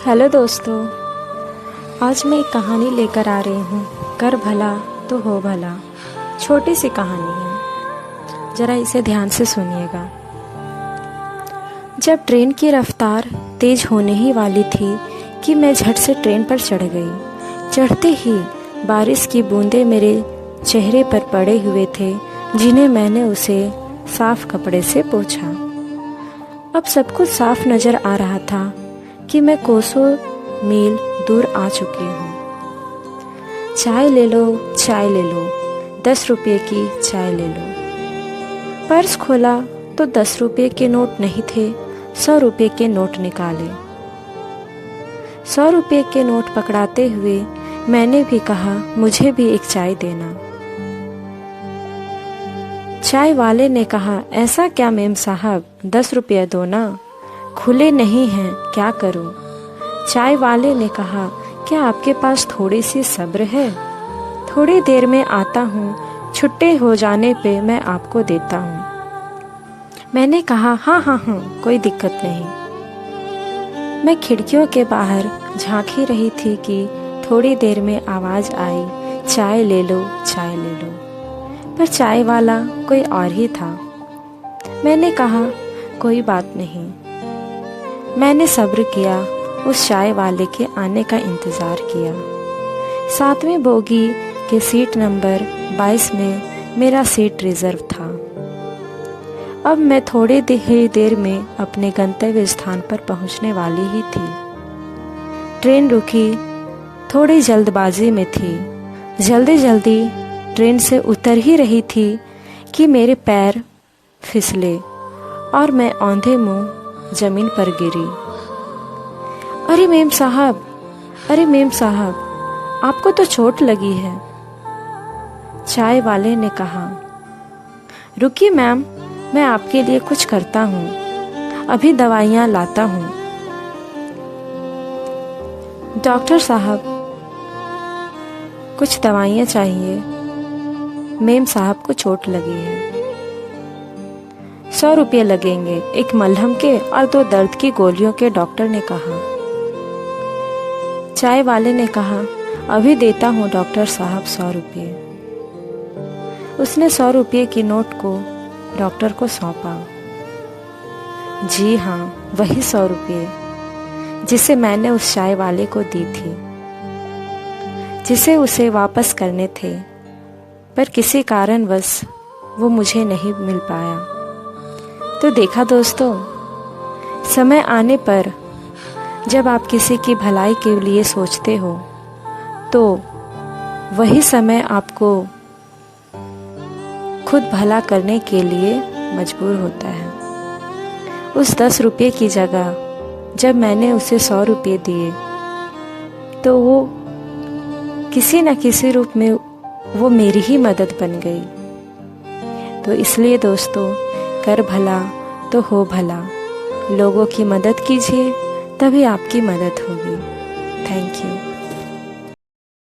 Hello दोस्तों, आज मैं एक कहानी लेकर आ रही हूँ। कर भला तो हो भला। छोटी सी कहानी है, ज़रा इसे ध्यान से सुनिएगा। जब ट्रेन की रफ्तार तेज होने ही वाली थी कि मैं झट से ट्रेन पर चढ़ गई। चढ़ते ही बारिश की बूंदें मेरे चेहरे पर पड़े हुए थे, जिन्हें मैंने उसे साफ कपड़े से पोंछा। अब सब कुछ साफ नज़र आ रहा था कि मैं कोसों मील दूर आ चुकी हूँ। चाय ले लो, चाय ले लो, 10 रुपये की चाय ले लो। पर्स खोला तो 10 रुपये के नोट नहीं थे, 100 रुपये के नोट निकाले। 100 रुपये के नोट पकड़ाते हुए मैंने भी कहा, मुझे भी एक चाय देना। चाय वाले ने कहा, ऐसा क्या मेम साहब, 10 रुपये दो ना, खुले नहीं हैं, क्या करूं? चाय वाले ने कहा, क्या आपके पास थोड़ी सी सब्र है? थोड़ी देर में आता हूँ, छुट्टे हो जाने पे मैं आपको देता हूँ। मैंने कहा, हाँ, कोई दिक्कत नहीं। मैं खिड़कियों के बाहर झांक ही रही थी कि थोड़ी देर में आवाज़ आई, चाय ले लो, चाय ले लो। पर चाय वाला कोई और ही था। मैंने कहा, कोई बात नहीं। मैंने सब्र किया, उस चाय वाले के आने का इंतज़ार किया। 7वें बोगी के सीट नंबर 22 में मेरा सीट रिज़र्व था। अब मैं थोड़ी ही देर में अपने गंतव्य स्थान पर पहुंचने वाली ही थी। ट्रेन रुकी, थोड़ी जल्दबाजी में थी। जल्दी ट्रेन से उतर ही रही थी कि मेरे पैर फिसले और मैं औंधे मुंह जमीन पर गिरी। अरे मेम साहब, आपको तो चोट लगी है। चाय वाले ने कहा, रुकिए मैम, मैं आपके लिए कुछ करता हूँ, अभी दवाइयाँ लाता हूँ। डॉक्टर साहब, कुछ दवाइयाँ चाहिए, मेम साहब को चोट लगी है। 100 रुपये लगेंगे, एक मलहम के और 2 दर्द की गोलियों के, डॉक्टर ने कहा। चाय वाले ने कहा, अभी देता हूँ डॉक्टर साहब 100 रुपये। उसने 100 रुपये की नोट को डॉक्टर को सौंपा। जी हाँ, वही 100 रुपये जिसे मैंने उस चाय वाले को दी थी, जिसे उसे वापस करने थे, पर किसी कारणवश वो मुझे नहीं मिल पाया। तो देखा दोस्तों, समय आने पर जब आप किसी की भलाई के लिए सोचते हो तो वही समय आपको खुद भला करने के लिए मजबूर होता है। उस 10 रुपये की जगह जब मैंने उसे 100 रुपये दिए तो वो किसी न किसी रूप में वो मेरी ही मदद बन गई। तो इसलिए दोस्तों, कर भला तो हो भला। लोगों की मदद कीजिए, तभी आपकी मदद होगी। Thank you.